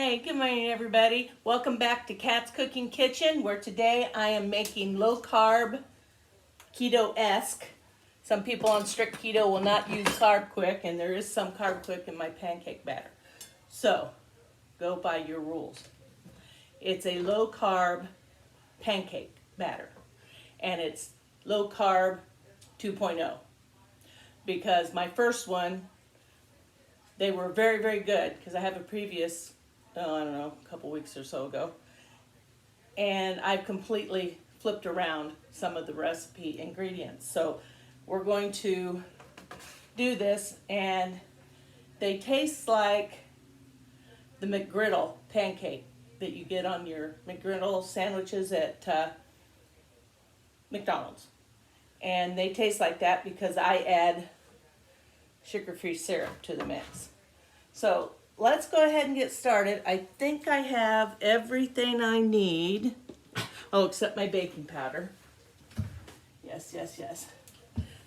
Hey, good morning everybody. Welcome back to Kat's Cooking Kitchen, where today I am making low carb, keto-esque. Some people on strict keto will not use Carbquik, and there is some Carbquik in my pancake batter. So, go by your rules. It's a low carb pancake batter, and it's low carb 2.0. Because my first one, they were very, very good, because I have a previous I don't know, a couple weeks or so ago. And I've completely flipped around some of the recipe ingredients. So we're going to do this, and they taste like the McGriddle pancake that you get on your McGriddle sandwiches at McDonald's. And they taste like that because I add sugar-free syrup to the mix. So let's go ahead and get started. I think I have everything I need. Oh, except my baking powder. Yes.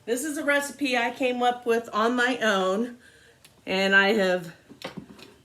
This is a recipe I came up with on my own, and I have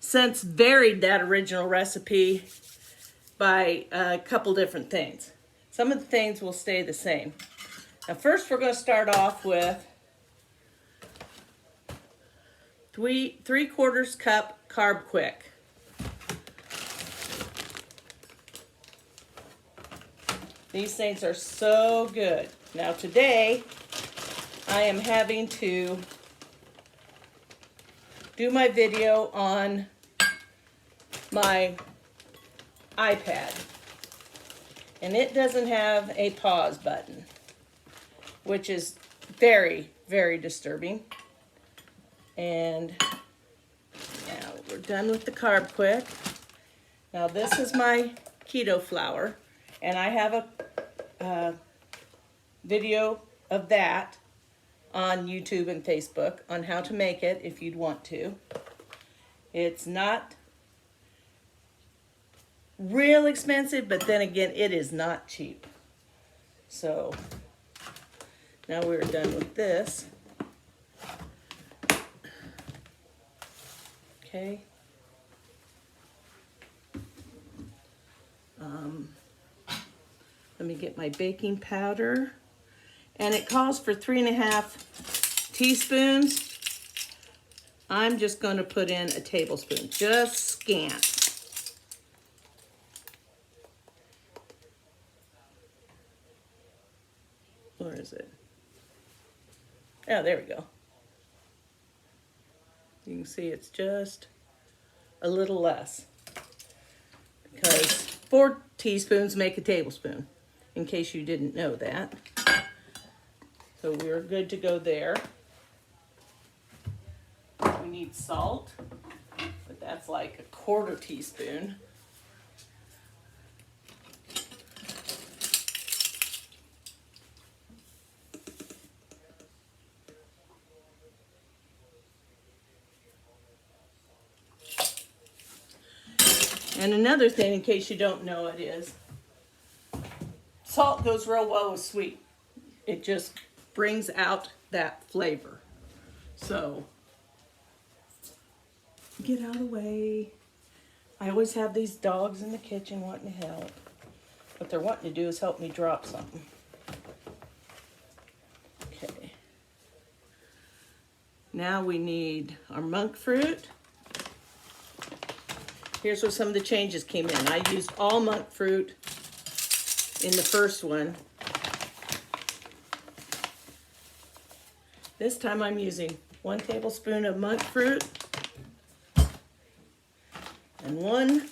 since varied that original recipe by a couple different things. Some of the things will stay the same. Now first we're going to start off with 3/4 cup Carbquik. These things are so good. Now today, I am having to do my video on my iPad. And it doesn't have a pause button, which is very, very disturbing. And now we're done with the Carbquik. Now this is my Keto Flour, and I have a video of that on YouTube and Facebook on how to make it if you'd want to. It's not real expensive, but then again, it is not cheap. So now we're done with this. Okay. Let me get my baking powder. And it calls for 3.5 teaspoons. I'm just going to put in a tablespoon, just scant. Where is it? Oh, there we go. You can see it's just a little less, because 4 teaspoons make a tablespoon, in case you didn't know that. So we're good to go there. We need salt, but that's like 1/4 teaspoon. And another thing, in case you don't know it, is salt goes real well with sweet. It just brings out that flavor. So, get out of the way. I always have these dogs in the kitchen wanting to help. What they're wanting to do is help me drop something. Okay. Now we need our monk fruit. Here's where some of the changes came in. I used all monk fruit in the first one. This time I'm using 1 tablespoon of monk fruit and 1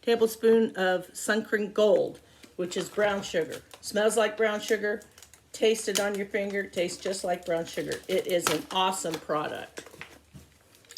tablespoon of Sunkrin Gold, which is brown sugar. Smells like brown sugar. Taste it on your finger. It tastes just like brown sugar. It is an awesome product.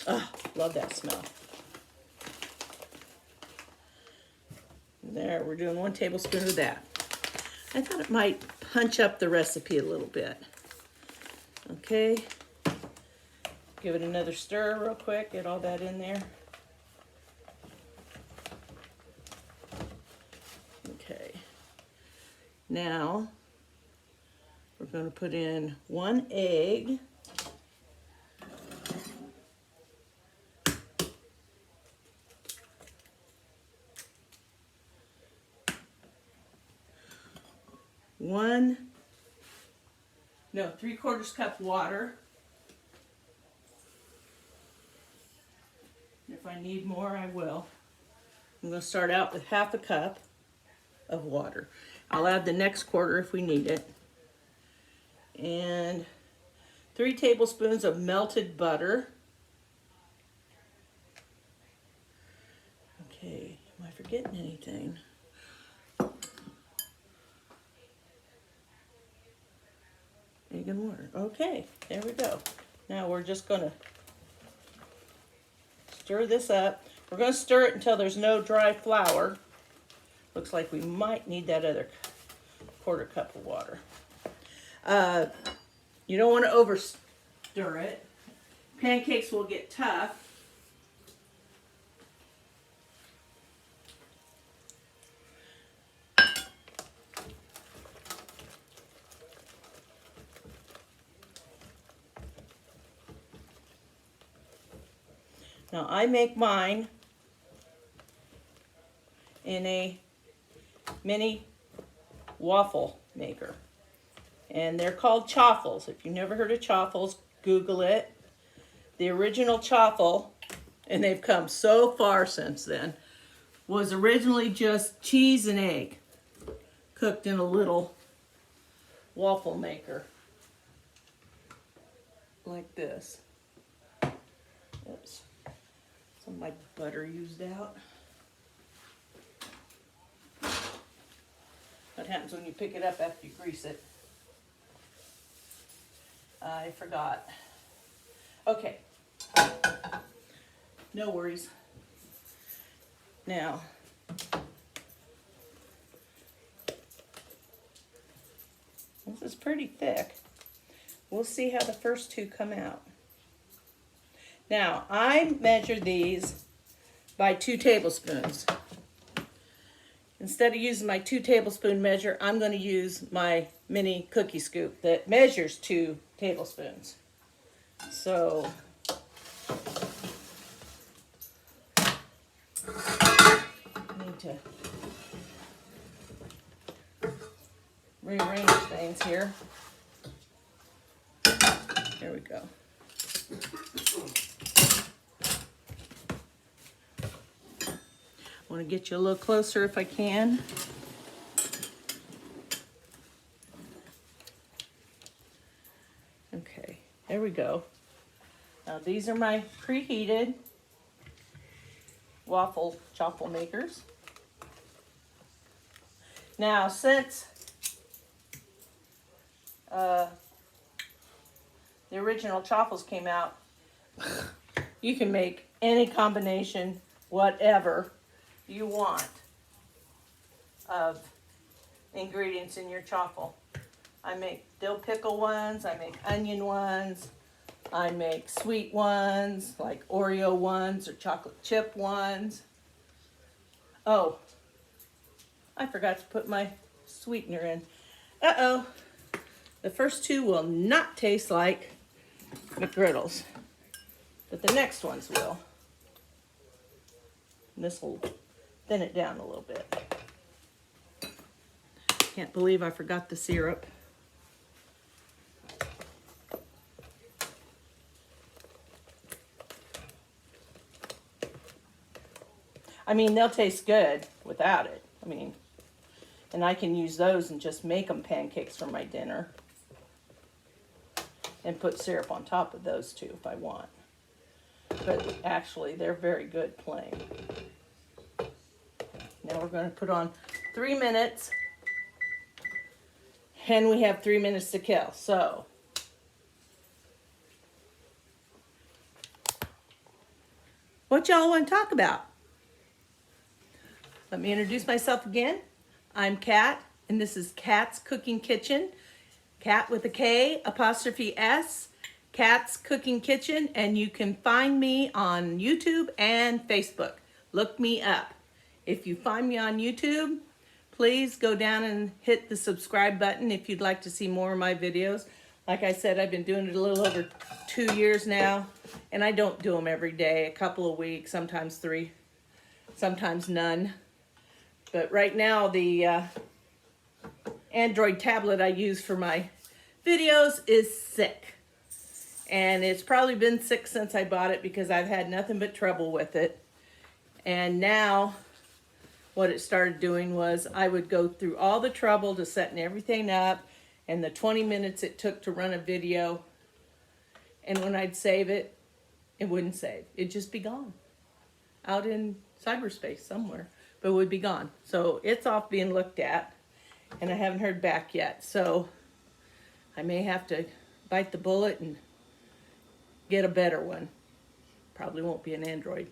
Oh, love that smell. There, we're doing 1 tablespoon of that. I thought it might punch up the recipe a little bit. Okay. Give it another stir real quick. Get all that in there. Okay. Now, we're going to put in 1 egg. 3/4 cup water. If I need more, I will. I'm going to start out with 1/2 cup of water. I'll add the next quarter if we need it. And 3 tablespoons of melted butter. Okay, am I forgetting anything? Egg and water. Okay, there we go. Now we're just going to stir this up. We're going to stir it until there's no dry flour. Looks like we might need that other 1/4 cup of water. You don't want to over stir it. Pancakes will get tough. Now I make mine in a mini waffle maker. And they're called chaffles. If you've never heard of chaffles, Google it. The original chaffle, and they've come so far since then, was originally just cheese and egg cooked in a little waffle maker like this. Oops. Some of my butter used out. What happens when you pick it up after you grease it? I forgot. Okay. No worries. Now, this is pretty thick. We'll see how the first 2 come out. Now, I measured these by 2 tablespoons. Instead of using my 2 tablespoon measure, I'm going to use my mini cookie scoop that measures 2 tablespoons. So, I need to rearrange things here. There we go. I want to get you a little closer if I can. Okay, there we go. Now these are my preheated chaffle makers. Now since the original chaffles came out, you can make any combination, whatever you want of ingredients in your chaffle. I make dill pickle ones, I make onion ones, I make sweet ones like Oreo ones or chocolate chip ones. Oh, I forgot to put my sweetener in. Uh-oh, the first 2 will not taste like McGriddles, but the next ones will. And this will thin it down a little bit. Can't believe I forgot the syrup. I mean, they'll taste good without it. I mean, and I can use those and just make them pancakes for my dinner. And put syrup on top of those too if I want. But actually, they're very good plain. Now we're going to put on 3 minutes. And we have 3 minutes to kill. So, what y'all want to talk about? Let me introduce myself again. I'm Kat, and this is Kat's Cooking Kitchen. Kat with a K, apostrophe S, Kat's Cooking Kitchen, and you can find me on YouTube and Facebook. Look me up. If you find me on YouTube, please go down and hit the subscribe button if you'd like to see more of my videos. Like I said, I've been doing it a little over 2 years now, and I don't do them every day, a couple of weeks, sometimes 3, sometimes none. But right now, the Android tablet I use for my videos is sick. And it's probably been sick since I bought it because I've had nothing but trouble with it. And now what it started doing was I would go through all the trouble to setting everything up and the 20 minutes it took to run a video. And when I'd save it, it wouldn't save. It'd just be gone. Out in cyberspace somewhere, but it would be gone. So it's off being looked at and I haven't heard back yet. So I may have to bite the bullet and get a better one. Probably won't be an Android.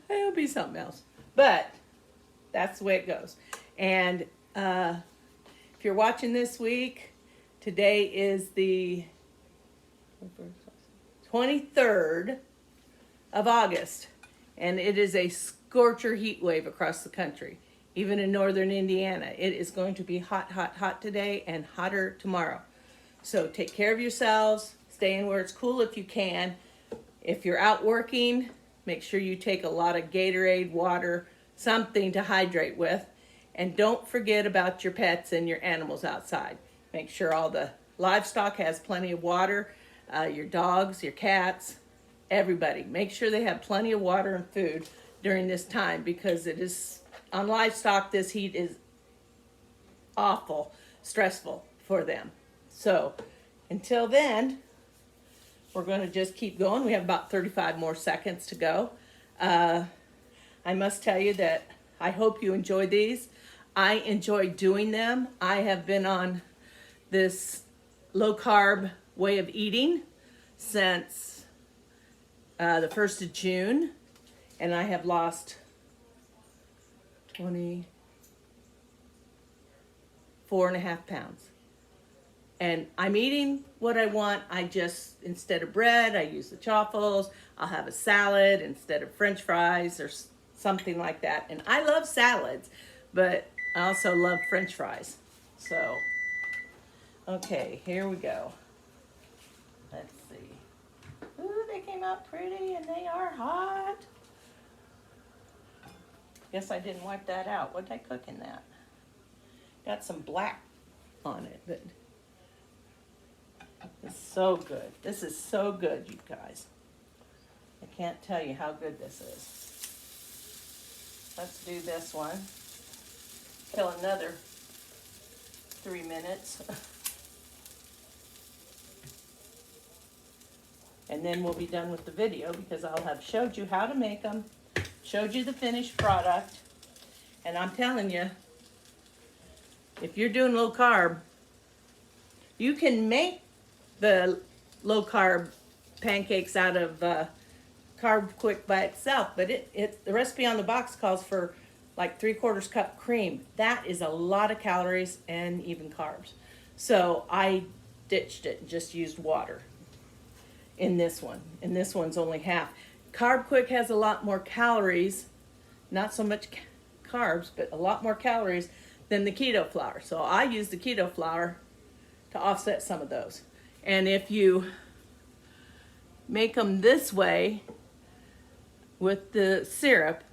It'll be something else. But that's the way it goes. And if you're watching this week, today is the 23rd of August. And it is a scorcher heat wave across the country. Even in northern Indiana. It is going to be hot, hot, hot today and hotter tomorrow. So take care of yourselves. Stay in where it's cool if you can. If you're out working, make sure you take a lot of Gatorade, water, something to hydrate with. And don't forget about your pets and your animals outside. Make sure all the livestock has plenty of water. Your dogs, your cats, everybody. Make sure they have plenty of water and food during this time because it is, on livestock, this heat is awful, stressful for them. So until then, we're going to just keep going. We have about 35 more seconds to go. I must tell you that I hope you enjoy these. I enjoy doing them. I have been on this low carb way of eating since the 1st of June, and I have lost 24.5 pounds. And I'm eating what I want. I just, instead of bread, I use the chaffles. I'll have a salad instead of French fries or something like that. And I love salads, but I also love French fries. So, okay, here we go. Let's see. Ooh, they came out pretty and they are hot. Guess I didn't wipe that out. What did I cook in that? Got some black on it, but it's so good. This is so good, you guys. I can't tell you how good this is. Let's do this one. Kill another 3 minutes. And then we'll be done with the video because I'll have showed you how to make them, showed you the finished product. And I'm telling you, if you're doing low carb, you can make the low carb pancakes out of Carbquik by itself, but the recipe on the box calls for like 3/4 cup cream. That is a lot of calories and even carbs. So I ditched it and just used water in this one. And this one's only half. Carbquik has a lot more calories, not so much carbs, but a lot more calories than the keto flour. So I use the keto flour to offset some of those. And if you make them this way with the syrup,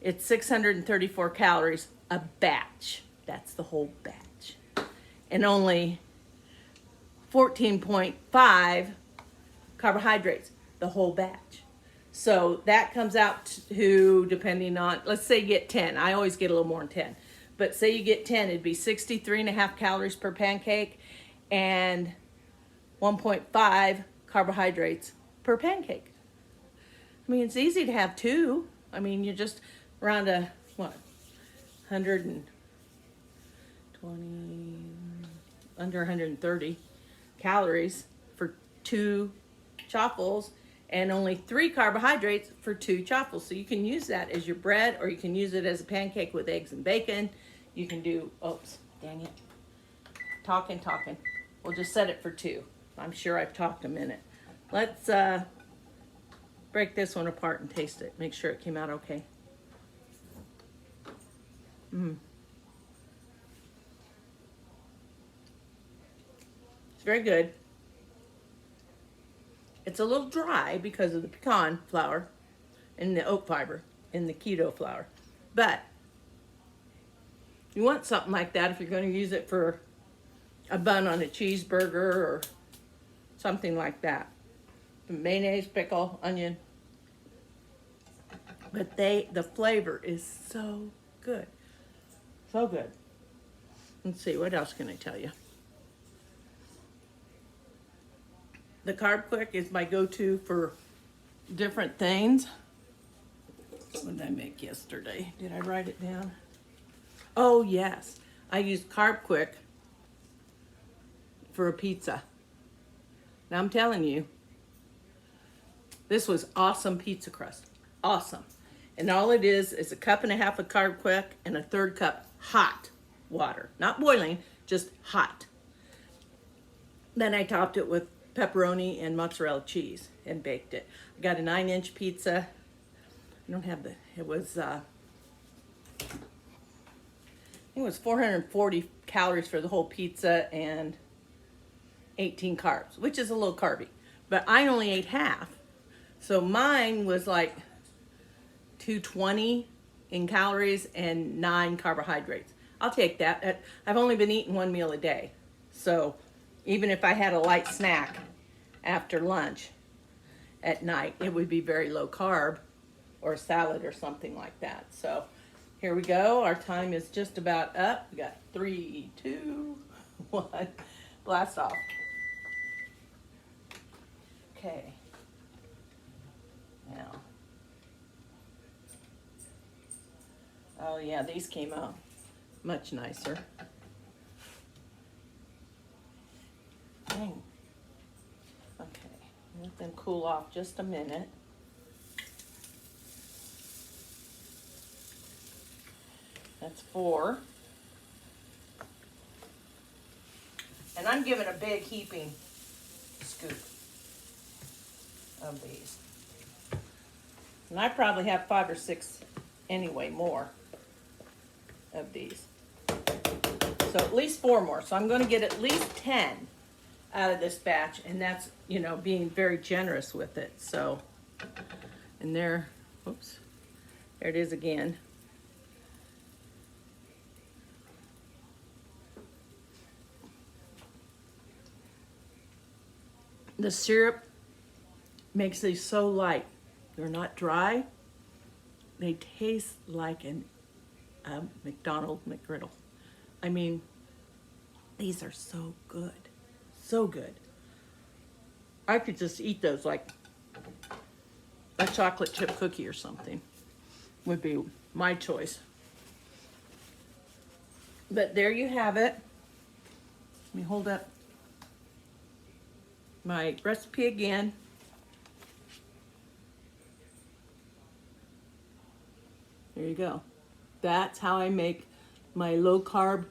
it's 634 calories a batch. That's the whole batch. And only 14.5 carbohydrates, the whole batch. So that comes out to, depending on, let's say you get 10. I always get a little more than 10. But say you get 10, it'd be 63.5 calories per pancake and 1.5 carbohydrates per pancake. I mean, it's easy to have two. I mean, you're just around a, what, 120, under 130 calories for 2 chaffles and only 3 carbohydrates for 2 chaffles. So you can use that as your bread, or you can use it as a pancake with eggs and bacon. You can do, oops, dang it. Talking. We'll just set it for 2. I'm sure I've talked a minute. Let's break this one apart and taste it. Make sure it came out okay. It's very good. It's a little dry because of the pecan flour and the oat fiber and the keto flour. But You want something like that if you're going to use it for a bun on a cheeseburger or something like that. The mayonnaise, pickle, onion. But the flavor is so good. So good. Let's see, what else can I tell you? The Carbquik is my go-to for different things. What did I make yesterday? Did I write it down? Oh, yes. I used Carbquik for a pizza. Now, I'm telling you, this was awesome pizza crust. Awesome. And all it is a cup and a half of Carbquik and a third cup hot water. Not boiling, just hot. Then I topped it with pepperoni and mozzarella cheese and baked it. I got a 9-inch pizza. I don't have it was, I think it was 440 calories for the whole pizza and 18 carbs, which is a little carby. But I only ate half. So mine was like 220 in calories and 9 carbohydrates. I'll take that. I've only been eating one meal a day. So even if I had a light snack after lunch at night, it would be very low carb or a salad or something like that. So here we go. Our time is just about up. We got 3, 2, 1. Blast off. Okay. Now. Oh yeah, these came out much nicer. Dang. Okay, let them cool off just a minute. That's 4. And I'm giving a big heaping scoop of these. And I probably have 5 or 6 anyway, more of these. So at least 4 more. So I'm going to get at least 10 out of this batch, and that's, you know, being very generous with it. So, and there, oops, there it is again. The syrup makes these so light. They're not dry. They taste like a McDonald's McGriddle. I mean, these are so good. So good. I could just eat those like a chocolate chip cookie or something. Would be my choice. But there you have it. Let me hold up my recipe again. There you go. That's how I make my low carb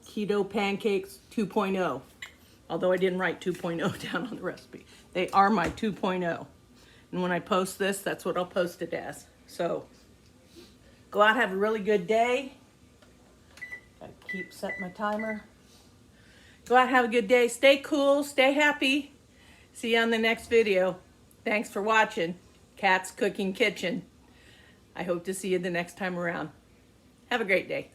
keto pancakes 2.0. Although I didn't write 2.0 down on the recipe. They are my 2.0. And when I post this, that's what I'll post it as. So go out, have a really good day. I keep setting my timer. Go out, have a good day. Stay cool, stay happy. See you on the next video. Thanks for watching Kat's Cooking Kitchen. I hope to see you the next time around. Have a great day.